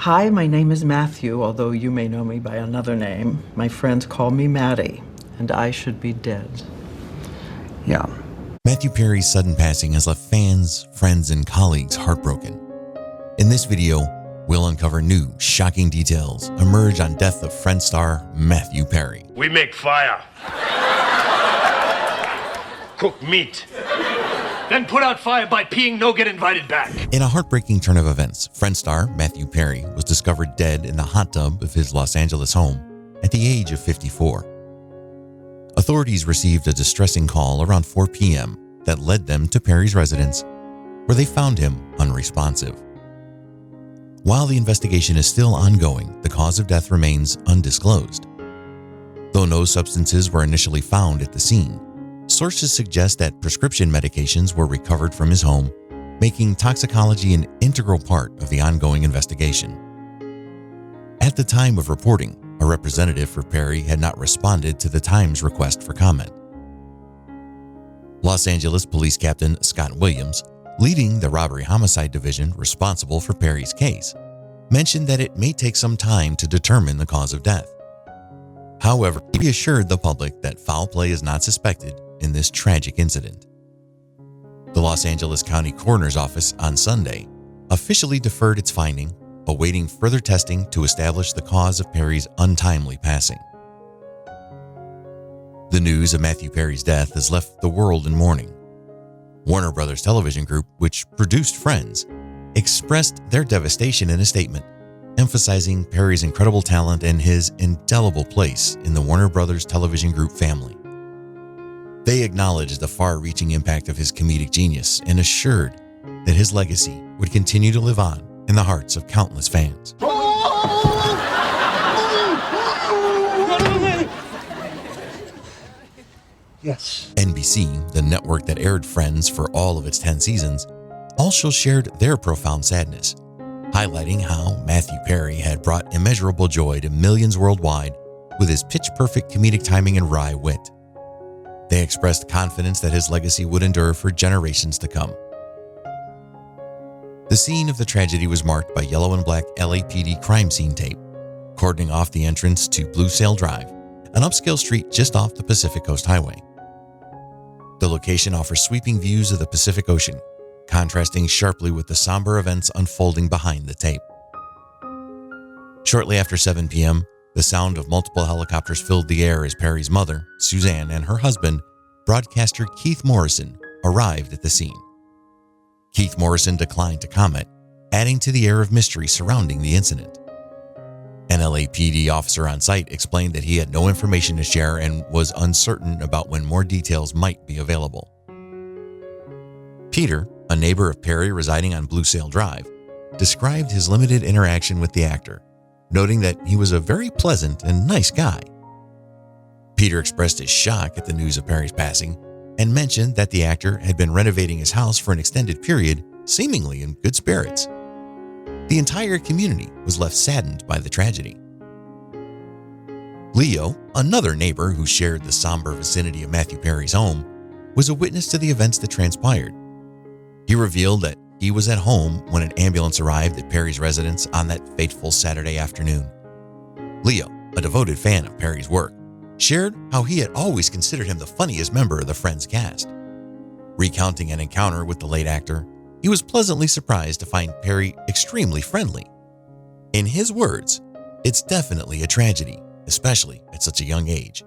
Hi, my name is Matthew, although you may know me by another name. My friends call me Maddie, and I should be dead. Yeah. Matthew Perry's sudden passing has left fans, friends, and colleagues heartbroken. In this video, we'll uncover new, shocking details emerge on death of Friends star Matthew Perry. We make fire. Cook meat. Then put out fire by peeing, no get invited back. In a heartbreaking turn of events, Friends star Matthew Perry was discovered dead in the hot tub of his Los Angeles home at the age of 54. Authorities received a distressing call around 4 p.m. that led them to Perry's residence, where they found him unresponsive. While the investigation is still ongoing, the cause of death remains undisclosed. Though no substances were initially found at the scene, sources suggest that prescription medications were recovered from his home, making toxicology an integral part of the ongoing investigation. At the time of reporting, a representative for Perry had not responded to the Times' request for comment. Los Angeles Police Captain Scott Williams, leading the robbery homicide division responsible for Perry's case, mentioned that it may take some time to determine the cause of death. However, he assured the public that foul play is not suspected in this tragic incident. The Los Angeles County Coroner's Office on Sunday officially deferred its finding, awaiting further testing to establish the cause of Perry's untimely passing. The news of Matthew Perry's death has left the world in mourning. Warner Brothers Television Group, which produced Friends, expressed their devastation in a statement, emphasizing Perry's incredible talent and his indelible place in the Warner Brothers Television Group family. They acknowledged the far-reaching impact of his comedic genius and assured that his legacy would continue to live on in the hearts of countless fans. Yes. NBC, the network that aired Friends for all of its 10 seasons, also shared their profound sadness, highlighting how Matthew Perry had brought immeasurable joy to millions worldwide with his pitch-perfect comedic timing and wry wit. They expressed confidence that his legacy would endure for generations to come. The scene of the tragedy was marked by yellow and black LAPD crime scene tape, cordoning off the entrance to Blue Sail Drive, an upscale street just off the Pacific Coast Highway. The location offers sweeping views of the Pacific Ocean, contrasting sharply with the somber events unfolding behind the tape. Shortly after 7 p.m., the sound of multiple helicopters filled the air as Perry's mother, Suzanne, and her husband, broadcaster Keith Morrison, arrived at the scene. Keith Morrison declined to comment, adding to the air of mystery surrounding the incident. An LAPD officer on site explained that he had no information to share and was uncertain about when more details might be available. Peter, a neighbor of Perry residing on Blue Sail Drive, described his limited interaction with the actor, noting that he was a very pleasant and nice guy. Peter expressed his shock at the news of Perry's passing and mentioned that the actor had been renovating his house for an extended period, seemingly in good spirits. The entire community was left saddened by the tragedy. Leo, another neighbor who shared the somber vicinity of Matthew Perry's home, was a witness to the events that transpired. He revealed that he was at home when an ambulance arrived at Perry's residence on that fateful Saturday afternoon. Leo, a devoted fan of Perry's work, shared how he had always considered him the funniest member of the Friends cast. Recounting an encounter with the late actor, he was pleasantly surprised to find Perry extremely friendly. In his words, "It's definitely a tragedy, especially at such a young age."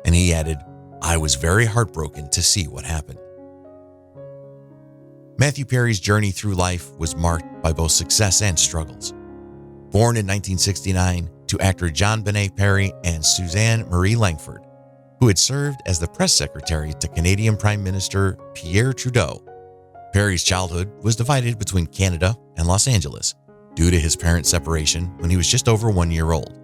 And he added, "I was very heartbroken to see what happened." Matthew Perry's journey through life was marked by both success and struggles. Born in 1969 to actor John Benet Perry and Suzanne Marie Langford, who had served as the press secretary to Canadian Prime Minister Pierre Trudeau, Perry's childhood was divided between Canada and Los Angeles due to his parents' separation when he was just over 1 year old.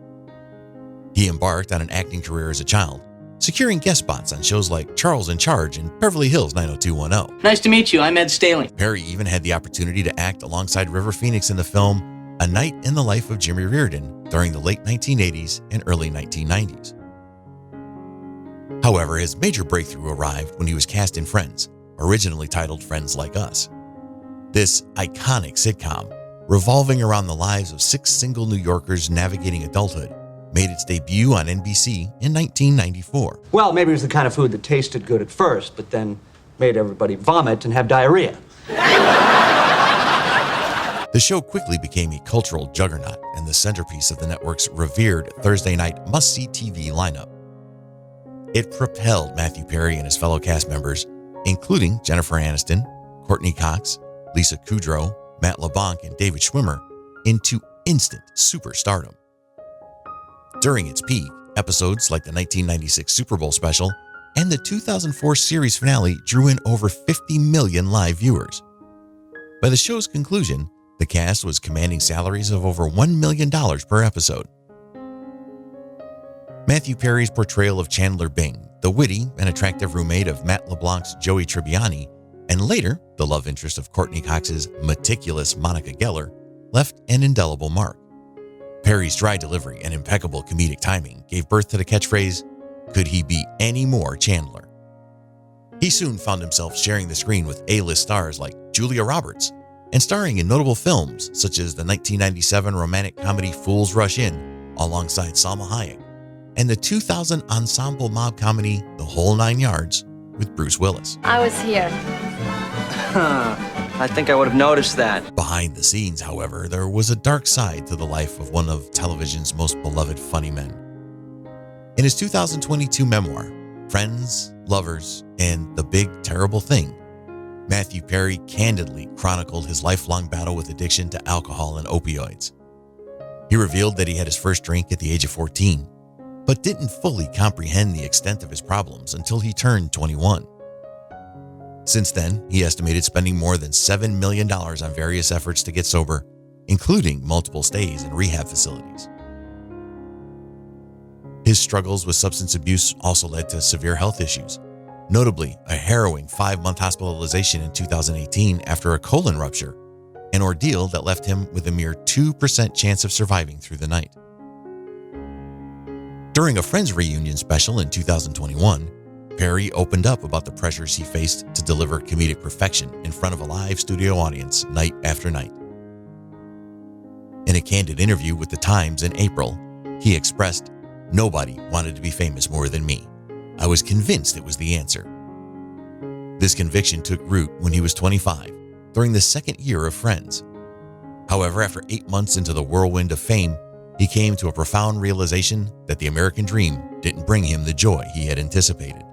He embarked on an acting career as a child, securing guest spots on shows like Charles in Charge and Beverly Hills 90210. Nice to meet you. I'm Ed Staley. Perry even had the opportunity to act alongside River Phoenix in the film A Night in the Life of Jimmy Reardon during the late 1980s and early 1990s. However, his major breakthrough arrived when he was cast in Friends, originally titled Friends Like Us. This iconic sitcom revolving around the lives of 6 single New Yorkers navigating adulthood, made its debut on NBC in 1994. Well, maybe it was the kind of food that tasted good at first, but then made everybody vomit and have diarrhea. The show quickly became a cultural juggernaut and the centerpiece of the network's revered Thursday night must-see TV lineup. It propelled Matthew Perry and his fellow cast members, including Jennifer Aniston, Courtney Cox, Lisa Kudrow, Matt LeBlanc, and David Schwimmer, into instant superstardom. During its peak, episodes like the 1996 Super Bowl special and the 2004 series finale drew in over 50 million live viewers. By the show's conclusion, the cast was commanding salaries of over $1 million per episode. Matthew Perry's portrayal of Chandler Bing, the witty and attractive roommate of Matt LeBlanc's Joey Tribbiani, and later the love interest of Courtney Cox's meticulous Monica Geller, left an indelible mark. Perry's dry delivery and impeccable comedic timing gave birth to the catchphrase, "Could he be any more Chandler?" He soon found himself sharing the screen with A-list stars like Julia Roberts, and starring in notable films such as the 1997 romantic comedy Fools Rush In alongside Salma Hayek, and the 2000 ensemble mob comedy The Whole Nine Yards with Bruce Willis. I was here. I think I would have noticed that. Behind the scenes, however, there was a dark side to the life of one of television's most beloved funny men. In his 2022 memoir, Friends, Lovers, and the Big Terrible Thing, Matthew Perry candidly chronicled his lifelong battle with addiction to alcohol and opioids. He revealed that he had his first drink at the age of 14, but didn't fully comprehend the extent of his problems until he turned 21. Since then, he estimated spending more than $7 million on various efforts to get sober, including multiple stays in rehab facilities. His struggles with substance abuse also led to severe health issues, notably a harrowing 5-month hospitalization in 2018 after a colon rupture, an ordeal that left him with a mere 2% chance of surviving through the night. During a Friends reunion special in 2021, Perry opened up about the pressures he faced to deliver comedic perfection in front of a live studio audience night after night. In a candid interview with The Times in April, he expressed, "Nobody wanted to be famous more than me. I was convinced it was the answer." This conviction took root when he was 25, during the second year of Friends. However, after 8 months into the whirlwind of fame, he came to a profound realization that the American dream didn't bring him the joy he had anticipated.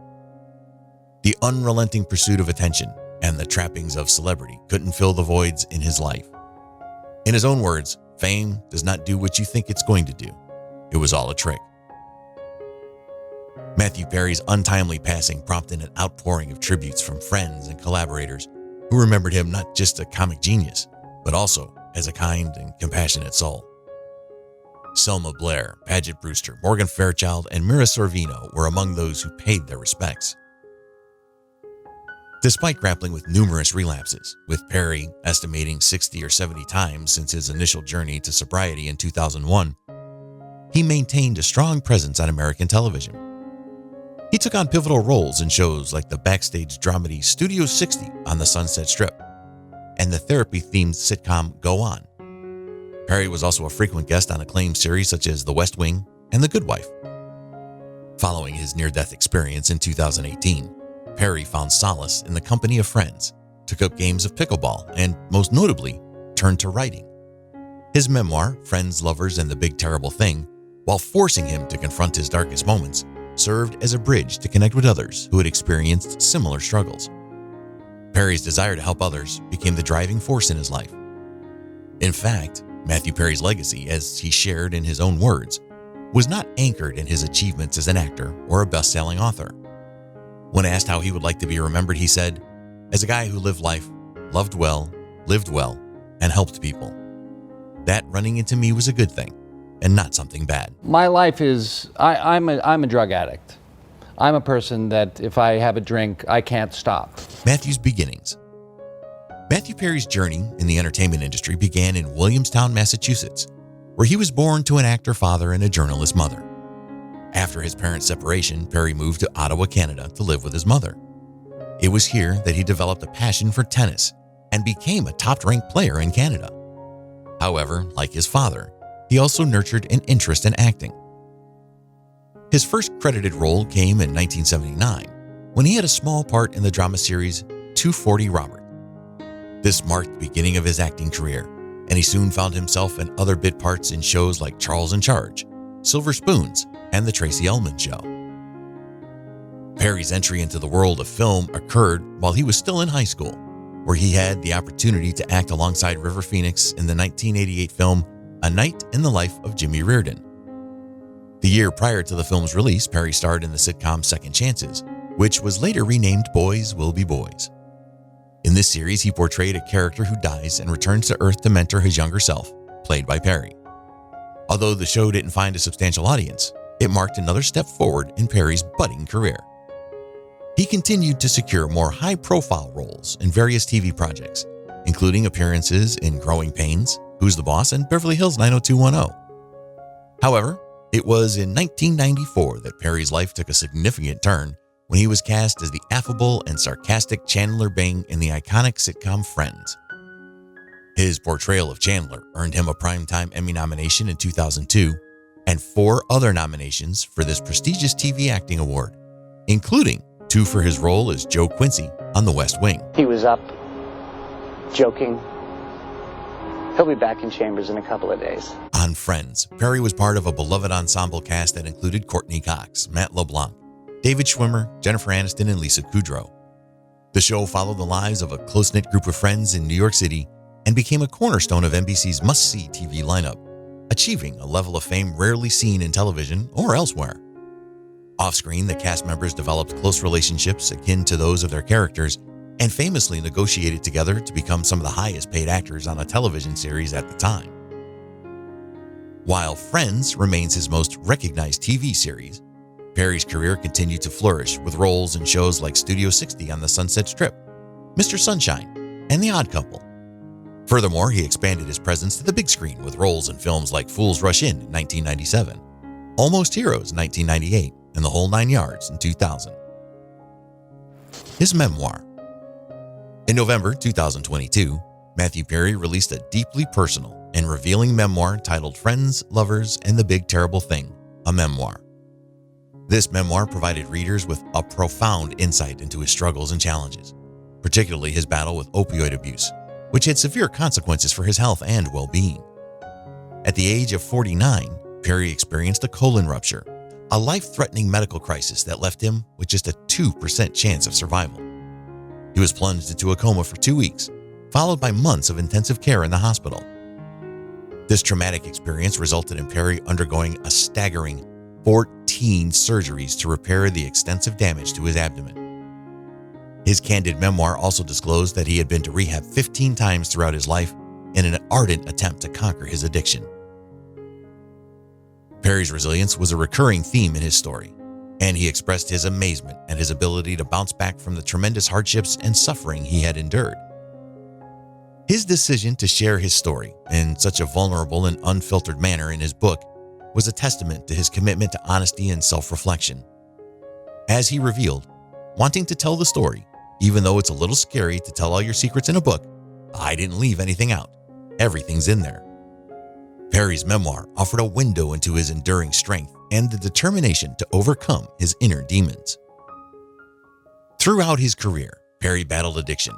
The unrelenting pursuit of attention and the trappings of celebrity couldn't fill the voids in his life. In his own words, fame does not do what you think it's going to do. It was all a trick. Matthew Perry's untimely passing prompted an outpouring of tributes from friends and collaborators who remembered him not just a comic genius, but also as a kind and compassionate soul. Selma Blair, Paget Brewster, Morgan Fairchild, and Mira Sorvino were among those who paid their respects. Despite grappling with numerous relapses, with Perry estimating 60 or 70 times since his initial journey to sobriety in 2001, he maintained a strong presence on American television. He took on pivotal roles in shows like the backstage dramedy Studio 60 on the Sunset Strip and the therapy-themed sitcom Go On. Perry was also a frequent guest on acclaimed series such as The West Wing and The Good Wife. Following his near-death experience in 2018, Perry found solace in the company of friends, took up games of pickleball, and, most notably, turned to writing. His memoir, Friends, Lovers, and the Big Terrible Thing, while forcing him to confront his darkest moments, served as a bridge to connect with others who had experienced similar struggles. Perry's desire to help others became the driving force in his life. In fact, Matthew Perry's legacy, as he shared in his own words, was not anchored in his achievements as an actor or a best-selling author. When asked how he would like to be remembered, he said, "As a guy who lived life, loved well, lived well, and helped people. That running into me was a good thing, and not something bad." My life is, I'm a drug addict. I'm a person that if I have a drink, I can't stop. Matthew's beginnings. Matthew Perry's journey in the entertainment industry began in Williamstown, Massachusetts, where he was born to an actor father and a journalist mother. After his parents' separation, Perry moved to Ottawa, Canada to live with his mother. It was here that he developed a passion for tennis and became a top-ranked player in Canada. However, like his father, he also nurtured an interest in acting. His first credited role came in 1979 when he had a small part in the drama series 240 Robert. This marked the beginning of his acting career, and he soon found himself in other bit parts in shows like Charles in Charge, Silver Spoons, and The Tracy Ullman Show. Perry's entry into the world of film occurred while he was still in high school, where he had the opportunity to act alongside River Phoenix in the 1988 film A Night in the Life of Jimmy Reardon. The year prior to the film's release, Perry starred in the sitcom Second Chances, which was later renamed Boys Will Be Boys. In this series, he portrayed a character who dies and returns to Earth to mentor his younger self, played by Perry. Although the show didn't find a substantial audience, it marked another step forward in Perry's budding career. He continued to secure more high-profile roles in various TV projects, including appearances in Growing Pains, Who's the Boss, and Beverly Hills 90210. However, it was in 1994 that Perry's life took a significant turn when he was cast as the affable and sarcastic Chandler Bing in the iconic sitcom Friends. His portrayal of Chandler earned him a Primetime Emmy nomination in 2002 and 4 other nominations for this prestigious TV acting award, including 2 for his role as Joe Quincy on The West Wing. He was up, joking. He'll be back in chambers in a couple of days. On Friends, Perry was part of a beloved ensemble cast that included Courtney Cox, Matt LeBlanc, David Schwimmer, Jennifer Aniston, and Lisa Kudrow. The show followed the lives of a close-knit group of friends in New York City and became a cornerstone of NBC's must-see TV lineup, achieving a level of fame rarely seen in television or elsewhere. Off-screen, the cast members developed close relationships akin to those of their characters and famously negotiated together to become some of the highest-paid actors on a television series at the time. While Friends remains his most recognized TV series, Perry's career continued to flourish with roles in shows like Studio 60 on the Sunset Strip, Mr. Sunshine, and The Odd Couple. Furthermore, he expanded his presence to the big screen with roles in films like Fools Rush In 1997, Almost Heroes 1998, and The Whole Nine Yards in 2000. His memoir. In November 2022, Matthew Perry released a deeply personal and revealing memoir titled Friends, Lovers, and the Big Terrible Thing, a Memoir. This memoir provided readers with a profound insight into his struggles and challenges, particularly his battle with opioid abuse, which had severe consequences for his health and well-being. At the age of 49, Perry experienced a colon rupture, a life-threatening medical crisis that left him with just a 2% chance of survival. He was plunged into a coma for 2 weeks, followed by months of intensive care in the hospital. This traumatic experience resulted in Perry undergoing a staggering 14 surgeries to repair the extensive damage to his abdomen. His candid memoir also disclosed that he had been to rehab 15 times throughout his life in an ardent attempt to conquer his addiction. Perry's resilience was a recurring theme in his story, and he expressed his amazement at his ability to bounce back from the tremendous hardships and suffering he had endured. His decision to share his story in such a vulnerable and unfiltered manner in his book was a testament to his commitment to honesty and self-reflection. As he revealed, wanting to tell the story, even though it's a little scary to tell all your secrets in a book, I didn't leave anything out. Everything's in there. Perry's memoir offered a window into his enduring strength and the determination to overcome his inner demons. Throughout his career, Perry battled addiction,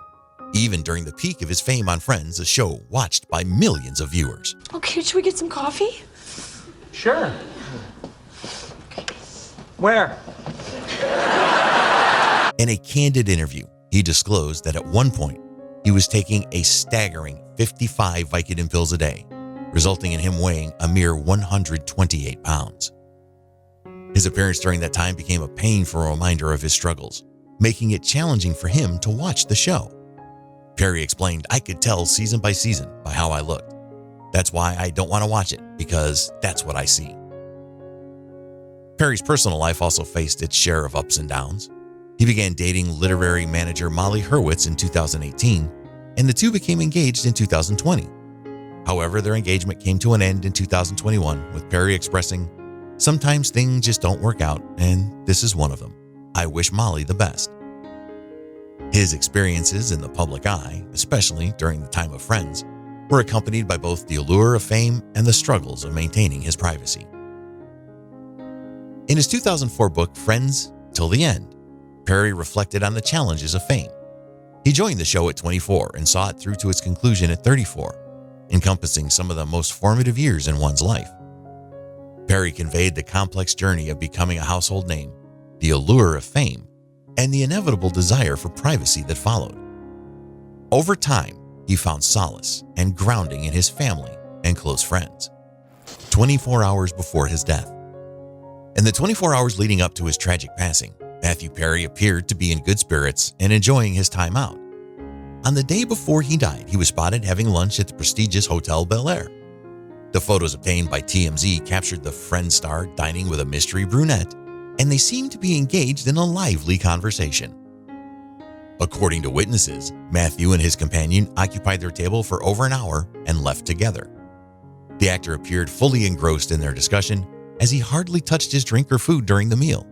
even during the peak of his fame on Friends, a show watched by millions of viewers. Okay, should we get some coffee? Sure. Where? In a candid interview, he disclosed that at one point, he was taking a staggering 55 Vicodin pills a day, resulting in him weighing a mere 128 pounds. His appearance during that time became a painful reminder of his struggles, making it challenging for him to watch the show. Perry explained, "I could tell season by season by how I looked. That's why I don't want to watch it, because that's what I see." Perry's personal life also faced its share of ups and downs. He began dating literary manager Molly Hurwitz in 2018, and the two became engaged in 2020. However, their engagement came to an end in 2021, with Perry expressing, "Sometimes things just don't work out, and this is one of them. I wish Molly the best." His experiences in the public eye, especially during the time of Friends, were accompanied by both the allure of fame and the struggles of maintaining his privacy. In his 2004 book, Friends Till the End, Perry reflected on the challenges of fame. He joined the show at 24 and saw it through to its conclusion at 34, encompassing some of the most formative years in one's life. Perry conveyed the complex journey of becoming a household name, the allure of fame, and the inevitable desire for privacy that followed. Over time, he found solace and grounding in his family and close friends. 24 hours before his death. In the 24 hours leading up to his tragic passing, Matthew Perry appeared to be in good spirits and enjoying his time out. On the day before he died, he was spotted having lunch at the prestigious Hotel Bel Air. The photos obtained by TMZ captured the Friends star dining with a mystery brunette, and they seemed to be engaged in a lively conversation. According to witnesses, Matthew and his companion occupied their table for over an hour and left together. The actor appeared fully engrossed in their discussion, as he hardly touched his drink or food during the meal.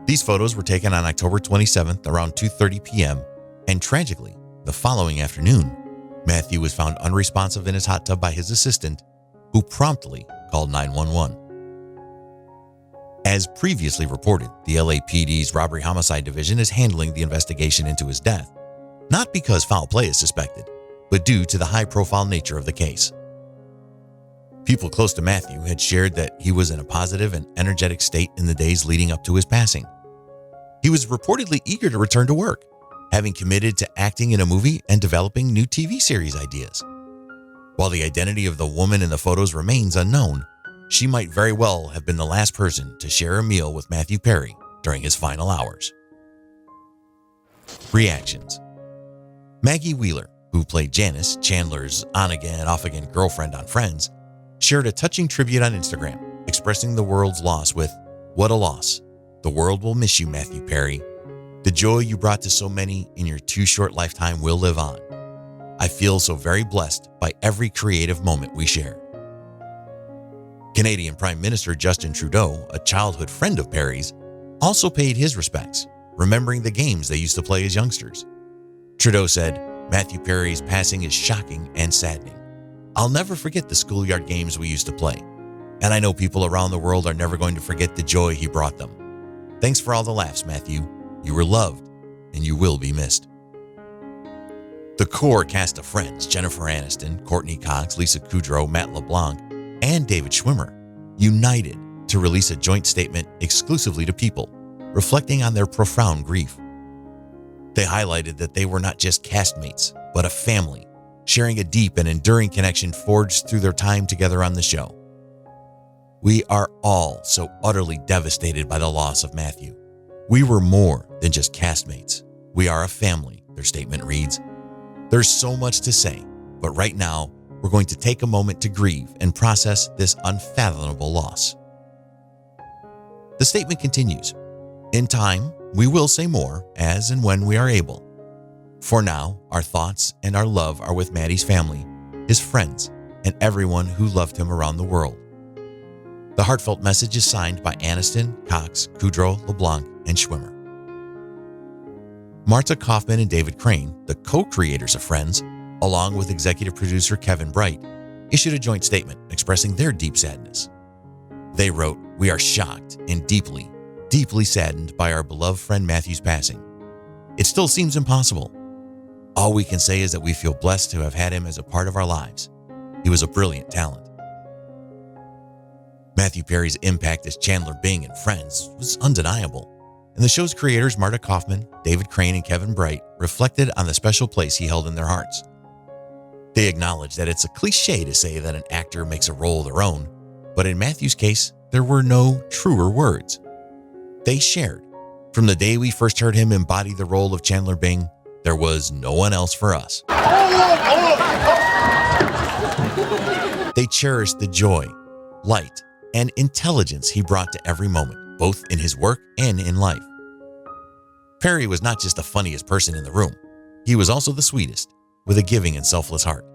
These photos were taken on October 27th around 2:30 p.m., and tragically, the following afternoon, Matthew was found unresponsive in his hot tub by his assistant, who promptly called 911. As previously reported, the LAPD's Robbery Homicide Division is handling the investigation into his death, not because foul play is suspected, but due to the high-profile nature of the case. People close to Matthew had shared that he was in a positive and energetic state in the days leading up to his passing. He was reportedly eager to return to work, having committed to acting in a movie and developing new TV series ideas. While the identity of the woman in the photos remains unknown, she might very well have been the last person to share a meal with Matthew Perry during his final hours. Reactions. Maggie Wheeler, who played Janice, Chandler's on-again, off-again girlfriend on Friends, shared a touching tribute on Instagram, expressing the world's loss with, "What a loss. The world will miss you, Matthew Perry. The joy you brought to so many in your too short lifetime will live on. I feel so very blessed by every creative moment we shared." Canadian Prime Minister Justin Trudeau, a childhood friend of Perry's, also paid his respects, remembering the games they used to play as youngsters. Trudeau said, "Matthew Perry's passing is shocking and saddening. I'll never forget the schoolyard games we used to play, and I know people around the world are never going to forget the joy he brought them. Thanks for all the laughs, Matthew. You were loved, and you will be missed." The core cast of Friends, Jennifer Aniston, Courtney Cox, Lisa Kudrow, Matt LeBlanc, and David Schwimmer, united to release a joint statement exclusively to People, reflecting on their profound grief. They highlighted that they were not just castmates, but a family, sharing a deep and enduring connection forged through their time together on the show. "We are all so utterly devastated by the loss of Matthew. We were more than just castmates. We are a family," their statement reads. "There's so much to say, but right now, we're going to take a moment to grieve and process this unfathomable loss." The statement continues, "In time, we will say more as and when we are able. For now, our thoughts and our love are with Maddie's family, his friends, and everyone who loved him around the world." The heartfelt message is signed by Aniston, Cox, Kudrow, LeBlanc, and Schwimmer. Marta Kaufman and David Crane, the co-creators of Friends, along with executive producer Kevin Bright, issued a joint statement expressing their deep sadness. They wrote, "We are shocked and deeply, deeply saddened by our beloved friend Matthew's passing. It still seems impossible. All we can say is that we feel blessed to have had him as a part of our lives. He was a brilliant talent." Matthew Perry's impact as Chandler Bing in Friends was undeniable, and the show's creators Marta Kaufman, David Crane, and Kevin Bright reflected on the special place he held in their hearts. They acknowledged that it's a cliche to say that an actor makes a role their own, but in Matthew's case, there were no truer words. They shared, "From the day we first heard him embody the role of Chandler Bing, there was no one else for us." They cherished the joy, light, and intelligence he brought to every moment, both in his work and in life. Perry was not just the funniest person in the room. He was also the sweetest, with a giving and selfless heart.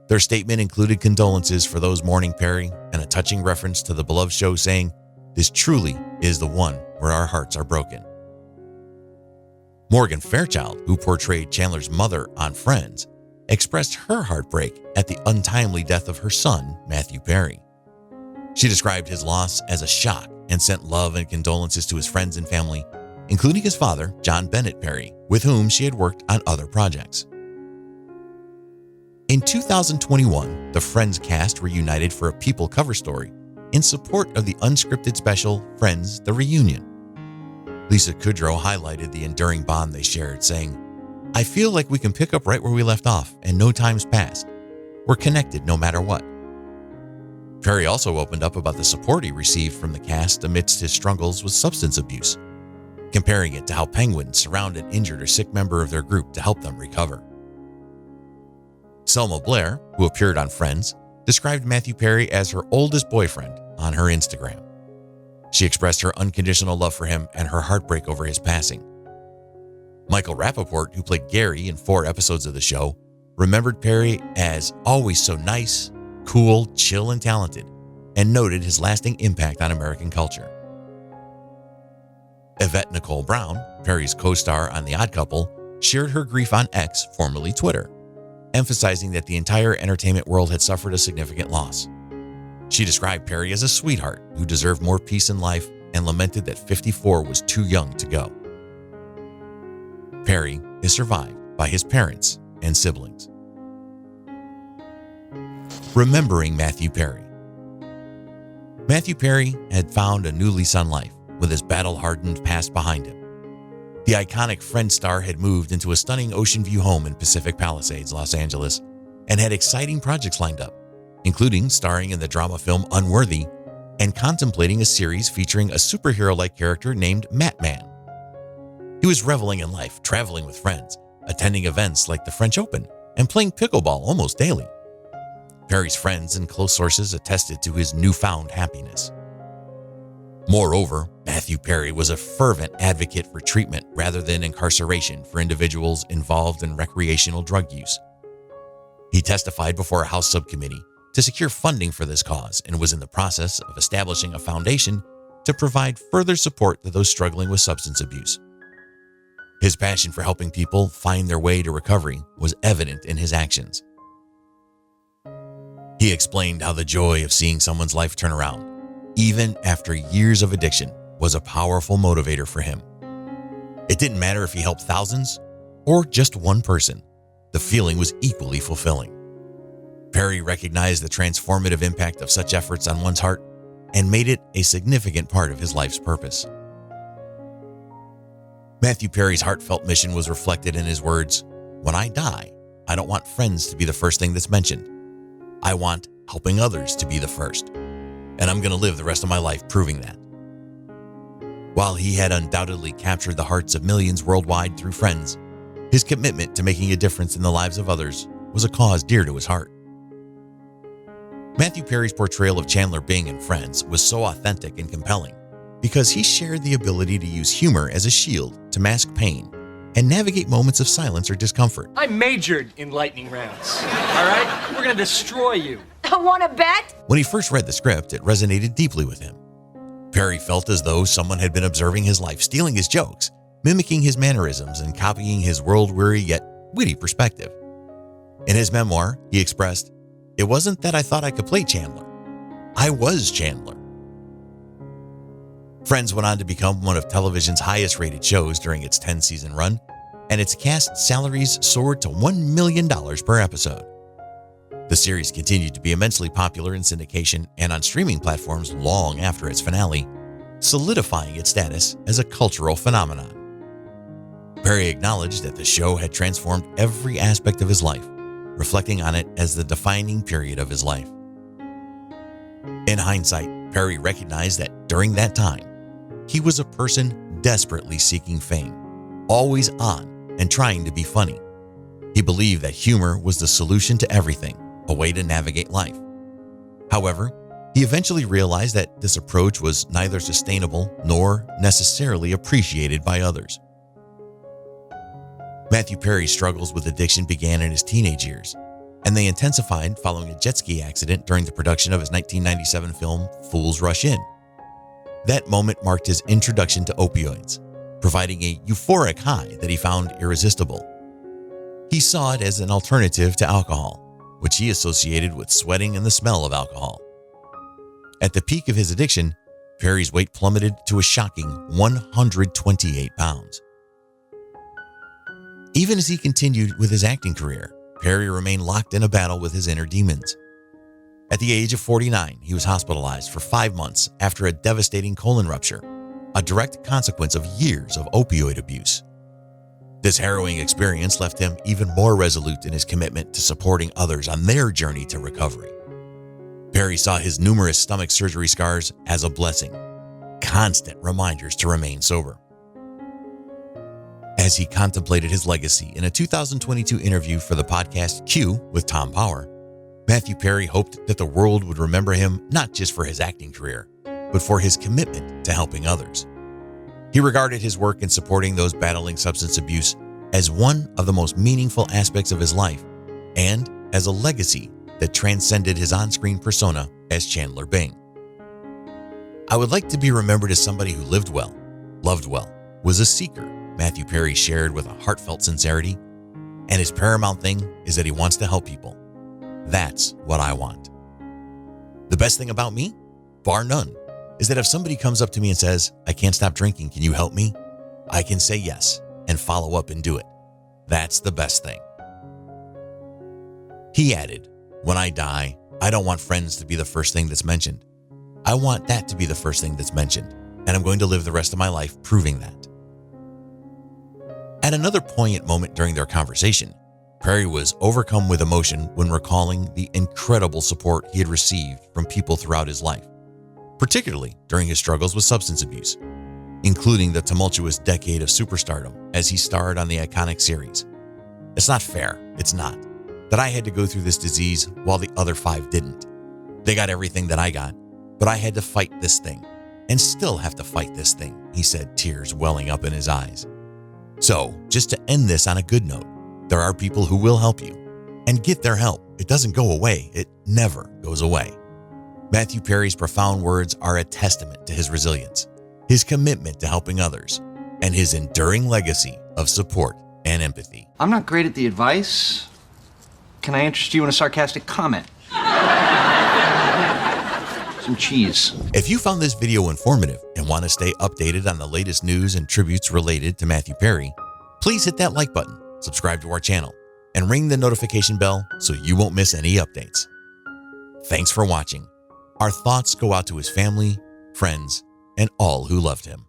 Their statement included condolences for those mourning Perry and a touching reference to the beloved show saying, "This truly is the one where our hearts are broken." Morgan Fairchild, who portrayed Chandler's mother on Friends, expressed her heartbreak at the untimely death of her son, Matthew Perry. She described his loss as a shock and sent love and condolences to his friends and family, including his father, John Bennett Perry, with whom she had worked on other projects. In 2021, the Friends cast reunited for a People cover story in support of the unscripted special Friends: The Reunion. Lisa Kudrow highlighted the enduring bond they shared, saying, "I feel like we can pick up right where we left off and no time's passed. We're connected no matter what." Perry also opened up about the support he received from the cast amidst his struggles with substance abuse, comparing it to how penguins surround an injured or sick member of their group to help them recover. Selma Blair, who appeared on Friends, described Matthew Perry as her oldest boyfriend on her Instagram. She expressed her unconditional love for him and her heartbreak over his passing. Michael Rappaport, who played Gary in 4 episodes of the show, remembered Perry as always so nice, cool, chill, and talented, and noted his lasting impact on American culture. Yvette Nicole Brown, Perry's co-star on The Odd Couple, shared her grief on X, formerly Twitter, emphasizing that the entire entertainment world had suffered a significant loss. She described Perry as a sweetheart who deserved more peace in life and lamented that 54 was too young to go. Perry is survived by his parents and siblings. Remembering Matthew Perry. Matthew Perry had found a new lease on life with his battle-hardened past behind him. The iconic Friends star had moved into a stunning ocean view home in Pacific Palisades, Los Angeles, and had exciting projects lined up, including starring in the drama film Unworthy and contemplating a series featuring a superhero-like character named Matman. He was reveling in life, traveling with friends, attending events like the French Open, and playing pickleball almost daily. Perry's friends and close sources attested to his newfound happiness. Moreover, Matthew Perry was a fervent advocate for treatment rather than incarceration for individuals involved in recreational drug use. He testified before a House subcommittee to secure funding for this cause and was in the process of establishing a foundation to provide further support to those struggling with substance abuse. His passion for helping people find their way to recovery was evident in his actions. He explained how the joy of seeing someone's life turn around, even after years of addiction, was a powerful motivator for him. It didn't matter if he helped thousands or just one person. The feeling was equally fulfilling. Perry recognized the transformative impact of such efforts on one's heart and made it a significant part of his life's purpose. Matthew Perry's heartfelt mission was reflected in his words, "When I die, I don't want friends to be the first thing that's mentioned. I want helping others to be the first. And I'm going to live the rest of my life proving that." While he had undoubtedly captured the hearts of millions worldwide through Friends, his commitment to making a difference in the lives of others was a cause dear to his heart. Matthew Perry's portrayal of Chandler Bing in Friends was so authentic and compelling because he shared the ability to use humor as a shield to mask pain and navigate moments of silence or discomfort. I majored in lightning rounds. All right? We're gonna destroy you. Want to bet? When he first read the script, it resonated deeply with him. Perry felt as though someone had been observing his life, stealing his jokes, mimicking his mannerisms, and copying his world-weary yet witty perspective. In his memoir, he expressed, "It wasn't that I thought I could play Chandler. I was Chandler." Friends went on to become one of television's highest-rated shows during its 10-season run, and its cast salaries soared to $1 million per episode. The series continued to be immensely popular in syndication and on streaming platforms long after its finale, solidifying its status as a cultural phenomenon. Perry acknowledged that the show had transformed every aspect of his life, reflecting on it as the defining period of his life. In hindsight, Perry recognized that during that time, he was a person desperately seeking fame, always on and trying to be funny. He believed that humor was the solution to everything, a way to navigate life. However, he eventually realized that this approach was neither sustainable nor necessarily appreciated by others. Matthew Perry's struggles with addiction began in his teenage years, and they intensified following a jet ski accident during the production of his 1997 film Fools Rush In. That moment marked his introduction to opioids, providing a euphoric high that he found irresistible. He saw it as an alternative to alcohol, which he associated with sweating and the smell of alcohol. At the peak of his addiction, Perry's weight plummeted to a shocking 128 pounds. Even as he continued with his acting career, Perry remained locked in a battle with his inner demons. At the age of 49, he was hospitalized for 5 months after a devastating colon rupture, a direct consequence of years of opioid abuse. This harrowing experience left him even more resolute in his commitment to supporting others on their journey to recovery. Perry saw his numerous stomach surgery scars as a blessing, constant reminders to remain sober. As he contemplated his legacy in a 2022 interview for the podcast Q with Tom Power, Matthew Perry hoped that the world would remember him not just for his acting career, but for his commitment to helping others. He regarded his work in supporting those battling substance abuse as one of the most meaningful aspects of his life and as a legacy that transcended his on-screen persona as Chandler Bing. "I would like to be remembered as somebody who lived well, loved well, was a seeker," Matthew Perry shared with a heartfelt sincerity, "and his paramount thing is that he wants to help people. That's what I want." The best thing about me, bar none, is that if somebody comes up to me and says, "I can't stop drinking, can you help me?" I can say yes and follow up and do it. That's the best thing. He added, "When I die, I don't want friends to be the first thing that's mentioned. I want that to be the first thing that's mentioned, and I'm going to live the rest of my life proving that." At another poignant moment during their conversation, Perry was overcome with emotion when recalling the incredible support he had received from people throughout his life, particularly during his struggles with substance abuse, including the tumultuous decade of superstardom as he starred on the iconic series. "It's not fair, it's not, that I had to go through this disease while the other 5 didn't. They got everything that I got, but I had to fight this thing, and still have to fight this thing," he said, tears welling up in his eyes. So, just to end this on a good note, there are people who will help you. And get their help. It doesn't go away. It never goes away. Matthew Perry's profound words are a testament to his resilience, his commitment to helping others, and his enduring legacy of support and empathy. I'm not great at the advice. Can I interest you in a sarcastic comment? Some cheese. If you found this video informative and want to stay updated on the latest news and tributes related to Matthew Perry, please hit that like button, subscribe to our channel, and ring the notification bell so you won't miss any updates. Thanks for watching. Our thoughts go out to his family, friends, and all who loved him.